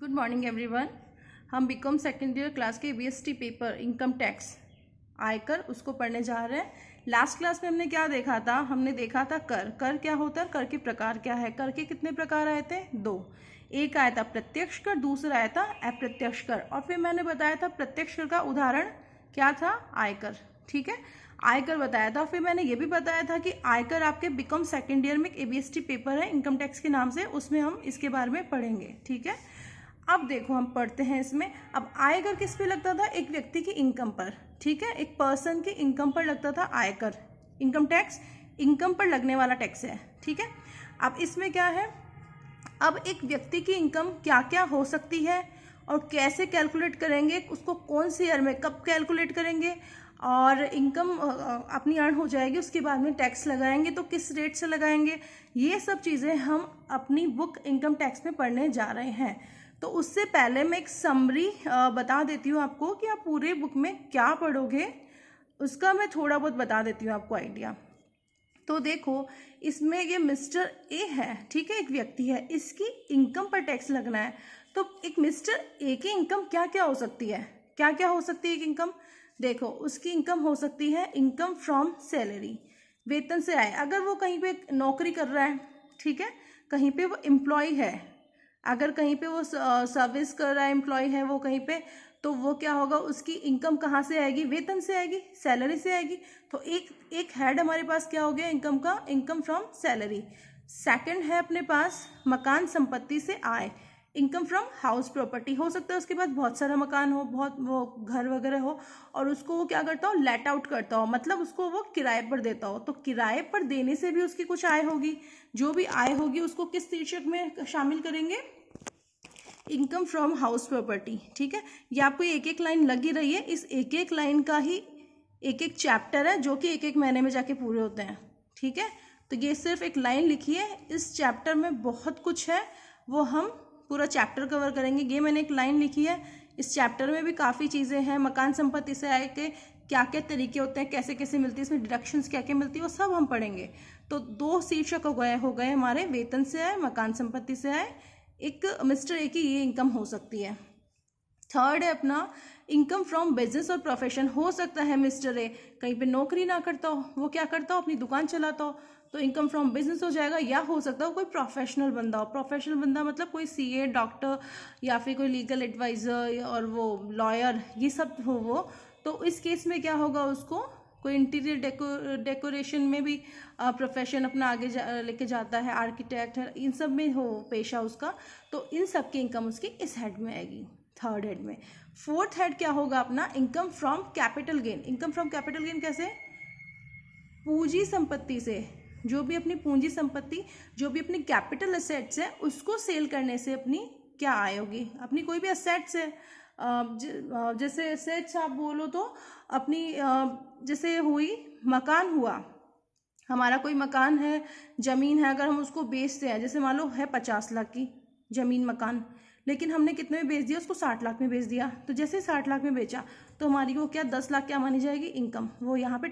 Good morning everyone. हम BCom second year class के BST paper income tax आयकर उसको पढ़ने जा रहे हैं। लास्ट क्लास में हमने क्या देखा था? हमने देखा था कर क्या होता है, कर के प्रकार क्या है। कर के कितने प्रकार आए थे? दो। एक आया था प्रत्यक्ष कर, दूसरा आया था अप्रत्यक्ष कर। और फिर मैंने बताया था प्रत्यक्ष कर का उदाहरण क्या था? आयकर। ठीक है, आयकर बताया था। फिर मैंने ये भी बताया था कि आयकर आपके बीकॉम सेकेंड ईयर में एक एबीएसटी पेपर है इनकम टैक्स के नाम से, उसमें हम इसके बारे में पढ़ेंगे। ठीक है, अब देखो हम पढ़ते हैं इसमें। अब आयकर किस पे लगता था? एक व्यक्ति की इनकम पर। ठीक है, एक पर्सन की इनकम पर लगता था आयकर। इनकम टैक्स इनकम पर लगने वाला टैक्स है। ठीक है, अब इसमें क्या है? अब एक व्यक्ति की इनकम क्या क्या हो सकती है और कैसे कैलकुलेट करेंगे, उसको कौन से ईयर में कब कैलकुलेट करेंगे, और इनकम अपनी अर्न हो जाएगी उसके बाद में टैक्स लगाएंगे तो किस रेट से लगाएंगे, ये सब चीज़ें हम अपनी बुक इनकम टैक्स में पढ़ने जा रहे हैं। तो उससे पहले मैं एक समरी बता देती हूँ आपको कि आप पूरे बुक में क्या पढ़ोगे, उसका मैं थोड़ा बहुत बता देती हूँ आपको आइडिया। तो देखो, इसमें ये मिस्टर ए है। ठीक है, एक व्यक्ति है, इसकी इनकम पर टैक्स लगना है। तो एक मिस्टर ए की इनकम क्या क्या हो सकती है? क्या क्या हो सकती है एक इनकम? देखो, उसकी इनकम हो सकती है इनकम फ्रॉम सैलरी, वेतन से आए। अगर वो कहीं पे नौकरी कर रहा है, ठीक है, कहीं पे वो एम्प्लॉय है, अगर कहीं पे वो सर्विस कर रहा है, एम्प्लॉय है वो कहीं पे, तो वो क्या होगा? उसकी इनकम कहाँ से आएगी? वेतन से आएगी, सैलरी से आएगी। तो एक हेड हमारे पास क्या हो गया इनकम का? Income from salary. सेकंड है अपने पास मकान संपत्ति से आय, इनकम फ्रॉम हाउस प्रॉपर्टी। हो सकता है उसके पास बहुत सारा मकान हो, बहुत वो घर वगैरह हो, और उसको वो क्या करता हो? लेट आउट करता हो, मतलब उसको वो किराए पर देता हो। तो किराए पर देने से भी उसकी कुछ आय होगी। जो भी आय होगी उसको किस शीर्षक में शामिल करेंगे? Income from house property. ठीक है, ये आपको एक एक लाइन लगी रही है। इस एक एक लाइन का ही एक एक चैप्टर है जो कि एक एक महीने में जाके पूरे होते हैं। ठीक है, तो ये सिर्फ एक लाइन लिखी है, इस चैप्टर में बहुत कुछ है, वो हम पूरा चैप्टर कवर करेंगे। ये मैंने एक लाइन लिखी है, इस चैप्टर में भी काफ़ी चीज़ें हैं। मकान संपत्ति से आय के क्या क्या तरीके होते हैं, कैसे कैसे मिलती है, इसमें डिडक्शंस क्या क्या मिलती है, वो सब हम पढ़ेंगे। तो दो शीर्षक हो गए हमारे, वेतन से आए, मकान संपत्ति से आए। एक मिस्टर ए की ये इनकम हो सकती है। थर्ड है अपना इनकम फ्रॉम बिजनेस और प्रोफेशन। हो सकता है मिस्टर ए कहीं पे नौकरी ना करता हो, वो क्या करता हो? अपनी दुकान चलाता हो, तो इनकम फ्रॉम बिजनेस हो जाएगा। या हो सकता हो कोई प्रोफेशनल बंदा हो। प्रोफेशनल बंदा मतलब कोई सीए, डॉक्टर, या फिर कोई लीगल एडवाइज़र और वो लॉयर, ये सब हो वो। तो इस केस में क्या होगा? उसको कोई इंटीरियर डेकोरेशन में भी प्रोफेशन अपना आगे लेके जाता है, आर्किटेक्ट है, इन सब में हो पेशा उसका। तो इन सब की इनकम उसकी इस हेड में आएगी, थर्ड हेड में। फोर्थ हेड क्या होगा अपना? Income from capital gain. Income from capital gain कैसे? पूंजी संपत्ति से, जो भी अपनी पूंजी संपत्ति, जो भी अपनी कैपिटल एसेट्स है, उसको सेल करने से अपनी क्या आय होगी? अपनी कोई भी एसेट्स है, जैसे एसेट्स आप बोलो तो अपनी जैसे हुई मकान हुआ, हमारा कोई मकान है, जमीन है, अगर हम उसको बेचते हैं, जैसे मान लो है 50 लाख की जमीन मकान, लेकिन हमने कितने में बेच दिया? उसको 60 लाख में बेच दिया। तो जैसे 60 लाख में बेचा तो हमारी वो क्या 10 लाख क्या मानी जाएगी? इनकम। वो यहाँ पे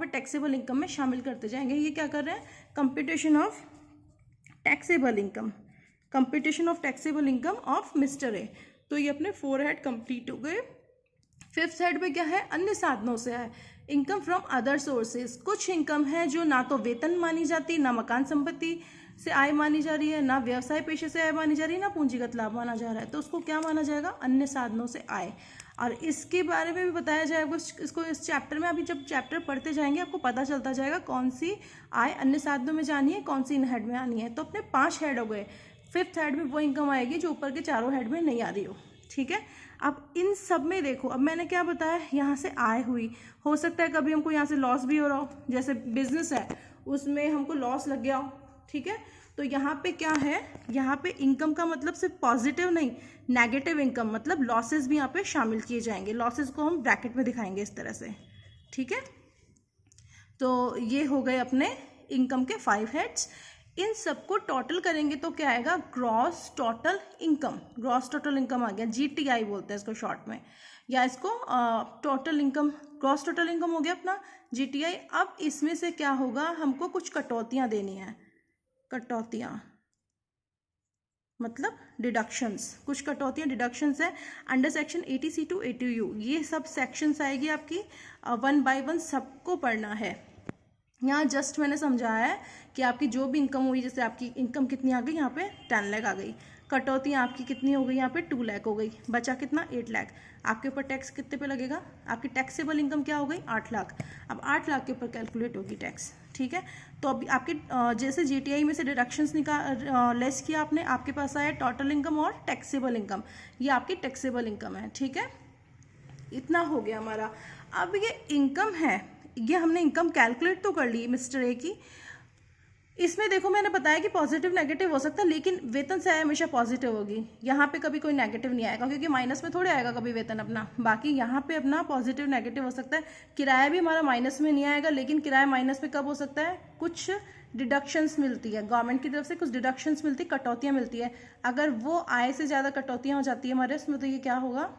टैक्सेबल इनकम में शामिल करते जाएंगे। ये क्या कर रहे हैं? Computation of taxable income, computation of taxable income of mister A. तो ये अपने 4 हेड कंप्लीट हो गए। फिफ्थ हेड में क्या है? अन्य साधनों से है, इनकम फ्रॉम अदर सोर्सेज। कुछ इनकम है जो ना तो वेतन मानी जाती, ना मकान संपत्ति से आय मानी जा रही है, ना व्यवसाय पेशे से आय मानी जा रही है, ना पूंजीगत लाभ माना जा रहा है। तो उसको क्या माना जाएगा? अन्य साधनों से आय। और इसके बारे में भी बताया जाएगा इसको इस चैप्टर में। अभी जब चैप्टर पढ़ते जाएंगे आपको पता चलता जाएगा कौन सी आय अन्य साधनों में जानी है, कौन सी इन हेड में आनी है। तो अपने 5 हेड हो गए। फिफ्थ हेड में वो इनकम आएगी जो ऊपर के चारों हेड में नहीं आ रही हो। ठीक है, अब इन सब में देखो, अब मैंने क्या बताया? यहाँ से आय हुई, हो सकता है कभी हमको यहाँ से लॉस भी हो रहा हो, जैसे बिजनेस है उसमें हमको लॉस लग गया हो। ठीक है, तो यहाँ पे क्या है? यहाँ पे इनकम का मतलब सिर्फ पॉजिटिव नहीं, नेगेटिव इनकम, मतलब लॉसेस भी यहाँ पे शामिल किए जाएंगे। लॉसेस को हम ब्रैकेट में दिखाएंगे इस तरह से। ठीक है, तो ये हो गए अपने इनकम के 5 हेड्स। इन सबको टोटल करेंगे तो क्या आएगा? Gross total income. Gross total income आ गया, जीटीआई बोलते हैं इसको शॉर्ट में, या इसको total income, gross total income हो गया अपना जीटीआई। अब इसमें से क्या होगा? हमको कुछ कटौतियां देनी है, कटौतियां। मतलब डिडक्शंस, कुछ कटौतियाँ डिडक्शंस है under section 80C to 80U। ये सब सेक्शंस आएगी आपकी 1 by 1 सबको पढ़ना है। यहाँ जस्ट मैंने समझाया है कि आपकी जो भी इनकम हुई, जैसे आपकी इनकम कितनी आ गई, यहाँ पे 10 लाख आ गई, कटौतियाँ आपकी कितनी हो गई, यहाँ पे 2 लाख हो गई, बचा कितना 8 लाख। आपके ऊपर टैक्स कितने पे लगेगा, आपकी टैक्सेबल इनकम क्या हो गई 8 लाख। अब 8 लाख के ऊपर कैलकुलेट होगी टैक्स, ठीक है। तो अभी आपके जैसे जीटीआई में से डिडक्शंस लेस किया आपने, आपके पास आया टोटल इनकम और टैक्सेबल इनकम, ये आपकी टैक्सेबल इनकम है, ठीक है। इतना हो गया हमारा। अब ये इनकम है, ये हमने इनकम कैलकुलेट तो कर ली मिस्टर ए की। इसमें देखो मैंने बताया कि पॉजिटिव नेगेटिव हो सकता है, लेकिन वेतन से हमेशा पॉजिटिव होगी, यहाँ पे कभी कोई नेगेटिव नहीं आएगा, क्योंकि माइनस में थोड़े आएगा कभी वेतन अपना। बाकी यहाँ पे अपना पॉजिटिव नेगेटिव हो सकता है। किराया भी हमारा माइनस में नहीं आएगा, लेकिन किराया माइनस में कब हो सकता है, कुछ डिडक्शंस मिलती है गवर्नमेंट की तरफ से, कुछ डिडक्शंस मिलती है, कटौतियाँ मिलती है। अगर वो आय से ज़्यादा कटौतियाँ हो जाती है हमारे इसमें, तो ये क्या होगा,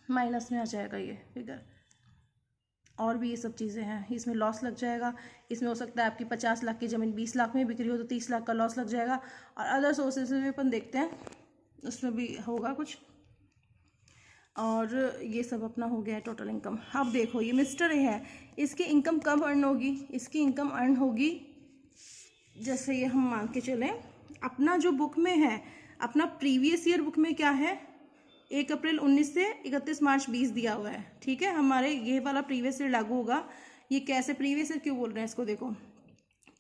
माइनस में आ जाएगा ये फिगर। और भी ये सब चीज़ें हैं, इसमें लॉस लग जाएगा। इसमें हो सकता है आपकी 50 लाख की ज़मीन 20 लाख में बिक रही हो तो 30 लाख का लॉस लग जाएगा। और अदर सोर्सेज में भी अपन देखते हैं, उसमें भी होगा कुछ। और ये सब अपना हो गया है टोटल इनकम। अब देखो ये मिस्टर ए है, इसकी इनकम कब अर्न होगी, इसकी इनकम अर्न होगी जैसे ये हम मान के चलें, अपना जो बुक में है, अपना प्रीवियस ईयर बुक में क्या है, 1 अप्रैल 19 से 31 मार्च 20 दिया हुआ है, ठीक है। हमारे ये वाला प्रीवियस ईयर लागू होगा। ये कैसे प्रीवियस ईयर क्यों बोल रहे हैं इसको, देखो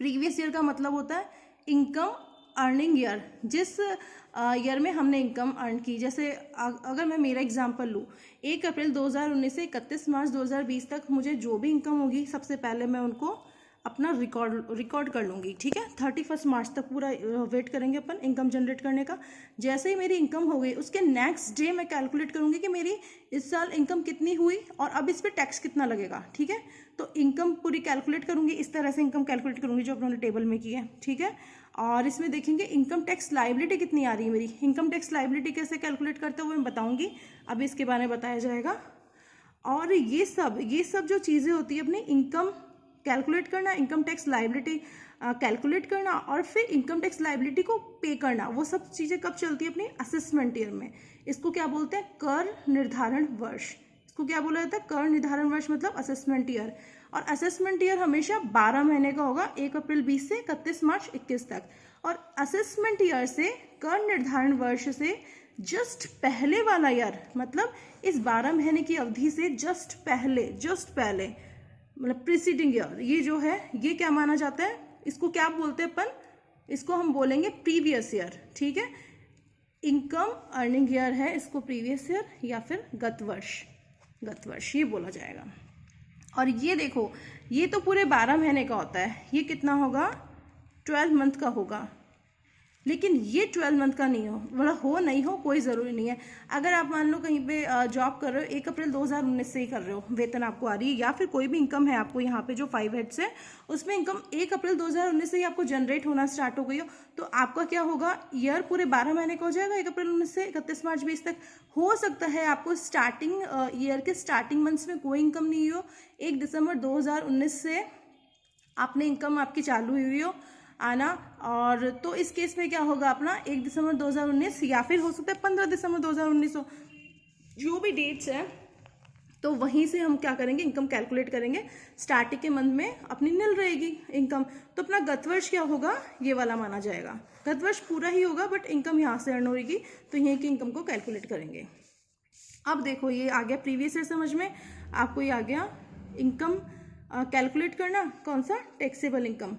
प्रीवियस ईयर का मतलब होता है इनकम अर्निंग ईयर, जिस ईयर में हमने इनकम अर्न की। जैसे अगर मैं मेरा एग्जांपल लूँ, 1 अप्रैल 2019 से 31 मार्च 2020 तक मुझे जो भी इनकम होगी, सबसे पहले मैं उनको अपना रिकॉर्ड कर लूँगी, ठीक है। 31 मार्च तक पूरा वेट करेंगे अपन इनकम जनरेट करने का। जैसे ही मेरी इनकम हो गई, उसके नेक्स्ट डे मैं कैलकुलेट करूँगी कि मेरी इस साल इनकम कितनी हुई और अब इस पर टैक्स कितना लगेगा, ठीक है। तो इनकम पूरी कैलकुलेट करूँगी, इस तरह से इनकम कैलकुलेट करूँगी जो अपने टेबल में की है, ठीक है। और इसमें देखेंगे इनकम टैक्स लाइबिलिटी कितनी आ रही है मेरी। इनकम टैक्स लाइबिलिटी कैसे कैलकुलेट करते हुए मैं बताऊँगी, अभी इसके बारे में बताया जाएगा। और ये सब जो चीज़ें होती है, अपनी इनकम कैलकुलेट करना, इनकम टैक्स लाइबिलिटी कैलकुलेट करना और फिर इनकम टैक्स लाइबिलिटी को पे करना, वो सब चीज़ें कब चलती है, अपनी असेसमेंट ईयर में। इसको क्या बोलते हैं, कर निर्धारण वर्ष। इसको क्या बोला जाता है, कर निर्धारण वर्ष मतलब असेसमेंट ईयर। और असेसमेंट ईयर हमेशा 12 महीने का होगा, 1 अप्रैल 20 से 31 मार्च 21 तक। और असेसमेंट ईयर से, कर निर्धारण वर्ष से जस्ट पहले वाला ईयर, मतलब इस 12 महीने की अवधि से जस्ट पहले मतलब प्रीसीडिंग ईयर, ये जो है ये क्या माना जाता है, इसको क्या बोलते हैं अपन, इसको हम बोलेंगे प्रीवियस ईयर, ठीक है। इनकम अर्निंग ईयर है, इसको प्रीवियस ईयर या फिर गत वर्ष ये बोला जाएगा। और ये देखो, ये तो पूरे 12 महीने का होता है, ये कितना होगा 12 मंथ का होगा। लेकिन ये 12 मंथ का नहीं हो, मतलब हो नहीं हो कोई ज़रूरी नहीं है। अगर आप मान लो कहीं पे जॉब कर रहे हो, 1 अप्रैल 2019 से ही कर रहे हो, वेतन आपको आ रही है, या फिर कोई भी इनकम है आपको यहाँ पे जो 5 हेड्स है, उसमें इनकम 1 अप्रैल 2019 से ही आपको जनरेट होना स्टार्ट हो गई हो, तो आपका क्या होगा, ईयर पूरे 12 महीने का हो जाएगा, 1 अप्रैल 19 से 31 मार्च 20 तक। हो सकता है आपको स्टार्टिंग ईयर के स्टार्टिंग मंथ्स में कोई इनकम नहीं हो, 1 दिसंबर 2019 से आपने इनकम आपकी चालू हुई हो आना, और तो इस केस में क्या होगा अपना 1 दिसंबर 2019 या फिर हो सकता है 15 दिसंबर 2019 हो, जो भी डेट्स हैं, तो वहीं से हम क्या करेंगे, इनकम कैलकुलेट करेंगे। स्टार्टिंग के मंथ में अपनी निल रहेगी इनकम, तो अपना गत वर्ष क्या होगा, ये वाला माना जाएगा। गत वर्ष पूरा ही होगा, बट इनकम यहाँ से अर्न होगी, तो यहीं की इनकम को कैलकुलेट करेंगे। अब देखो ये आ गया प्रीवियस ईयर समझ में, आपको ये आ गया इनकम कैलकुलेट करना, कौन सा, टैक्सेबल इनकम।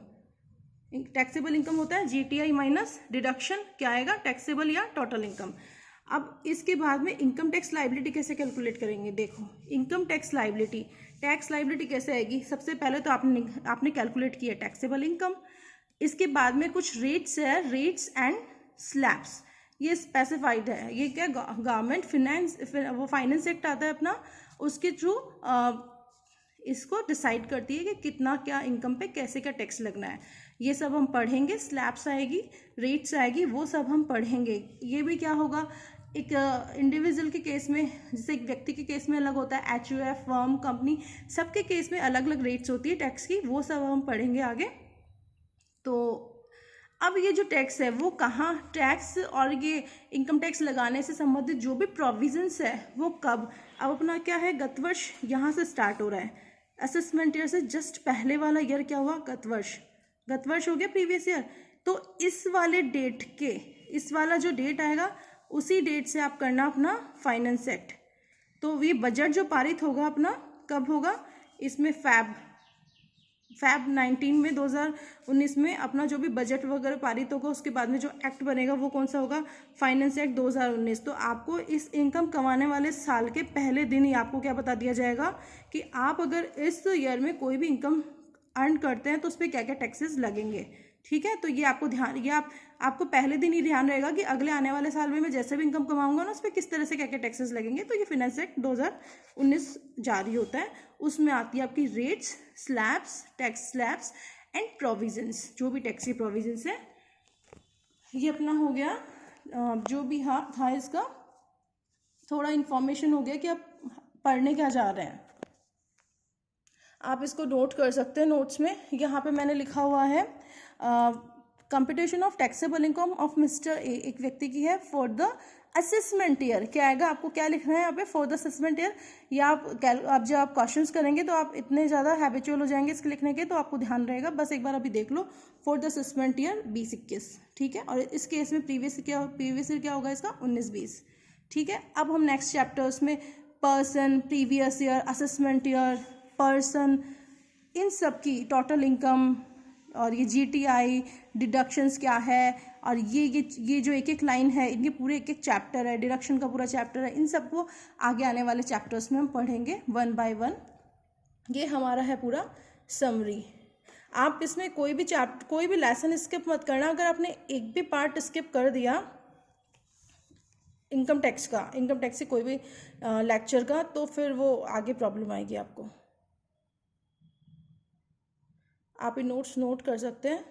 टैक्सेबल इनकम होता है जीटीआई माइनस डिडक्शन, क्या आएगा, टैक्सेबल या टोटल इनकम। अब इसके बाद में इनकम टैक्स लाइबिलिटी कैसे कैलकुलेट करेंगे, देखो इनकम टैक्स लाइबिलिटी कैसे आएगी। सबसे पहले तो आपने कैलकुलेट किया टैक्सेबल इनकम, इसके बाद में कुछ रेट्स है, रेट्स एंड स्लैब्स, ये स्पेसिफाइड है। ये क्या, गवर्नमेंट फाइनेंस एक्ट आता है अपना, उसके थ्रू इसको डिसाइड करती है कि कितना क्या इनकम पे कैसे क्या टैक्स लगना है, ये सब हम पढ़ेंगे। स्लैब्स आएगी, रेट्स आएगी, वो सब हम पढ़ेंगे। ये भी क्या होगा, एक इंडिविजुअल के केस में, जैसे एक व्यक्ति के केस में अलग होता है, HUF, फर्म, कंपनी, सबके केस में अलग अलग रेट्स होती है टैक्स की, वो सब हम पढ़ेंगे आगे। तो अब ये जो टैक्स है वो कहाँ, टैक्स और ये इनकम टैक्स लगाने से संबंधित जो भी प्रोविजंस है वो कब, अब अपना क्या है गत वर्ष यहाँ से स्टार्ट हो रहा है। असेसमेंट ईयर से जस्ट पहले वाला ईयर क्या हुआ, गत वर्ष हो गया, प्रीवियस ईयर। तो इस वाले डेट के, इस वाला जो डेट आएगा उसी डेट से आप करना अपना फाइनेंस एक्ट। तो ये बजट जो पारित होगा अपना कब होगा, इसमें फैब 19 में 2019 में अपना जो भी बजट वगैरह पारित होगा उसके बाद में जो एक्ट बनेगा वो कौन सा होगा, फाइनेंस एक्ट 2019। तो आपको इस इनकम कमाने वाले साल के पहले दिन ही आपको क्या बता दिया जाएगा कि आप अगर इस ईयर में कोई भी इनकम अर्न करते हैं तो उस पर क्या क्या टैक्सेस लगेंगे। ठीक है, तो ये आपको ध्यान, ये आपको पहले दिन ही ध्यान रहेगा कि अगले आने वाले साल में मैं जैसे भी इनकम कमाऊंगा ना उस पर किस तरह से क्या क्या टैक्सेस लगेंगे। तो ये फाइनेंस एक्ट 2019 जारी होता है, उसमें आती है आपकी rates, slabs, tax slabs and provisions, जो भी टैक्स की प्रोविजंस है। ये अपना हो गया जो भी था इसका थोड़ा इन्फॉर्मेशन हो गया कि आप पढ़ने क्या जा रहे हैं। आप इसको नोट कर सकते हैं नोट्स में। यहाँ पे मैंने लिखा हुआ है computation of taxable income of mister A, एक व्यक्ति की है, फॉर द असेसमेंट ईयर। क्या आएगा, आपको क्या लिखना है यहाँ पे, फॉर द असेसमेंट ईयर। या आप जब आप क्वेश्चंस करेंगे तो आप इतने ज़्यादा हैबिचुअल हो जाएंगे इसके लिखने के, तो आपको ध्यान रहेगा। बस एक बार अभी देख लो, फॉर द असेसमेंट ईयर 2021। ठीक है, और इस केस में प्रीवियस ईयर क्या होगा इसका, 19-20। ठीक है, अब हम नेक्स्ट चैप्टर्स में person, previous year, assessment year, person, इन सब की टोटल इनकम और ये जीटीआई डिडक्शंस क्या है, और ये जो एक एक लाइन है इनके पूरे एक एक चैप्टर है, डिडक्शन का पूरा चैप्टर है, इन सबको आगे आने वाले चैप्टर्स में हम पढ़ेंगे 1 by 1। ये हमारा है पूरा समरी। आप इसमें कोई भी लेसन स्किप मत करना। अगर आपने एक भी पार्ट स्किप कर दिया इनकम टैक्स से कोई भी लेक्चर का, तो फिर वो आगे प्रॉब्लम आएगी आपको। आप ये नोट्स नोट कर सकते हैं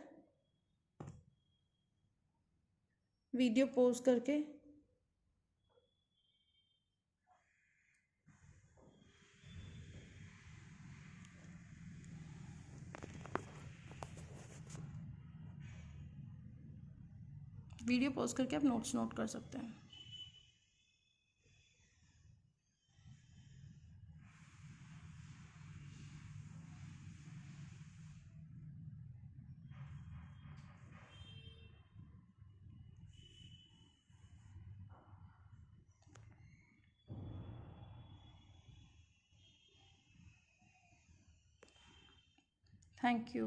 वीडियो पॉज करके। वीडियो पॉज करके आप नोट्स नोट कर सकते हैं। Thank you.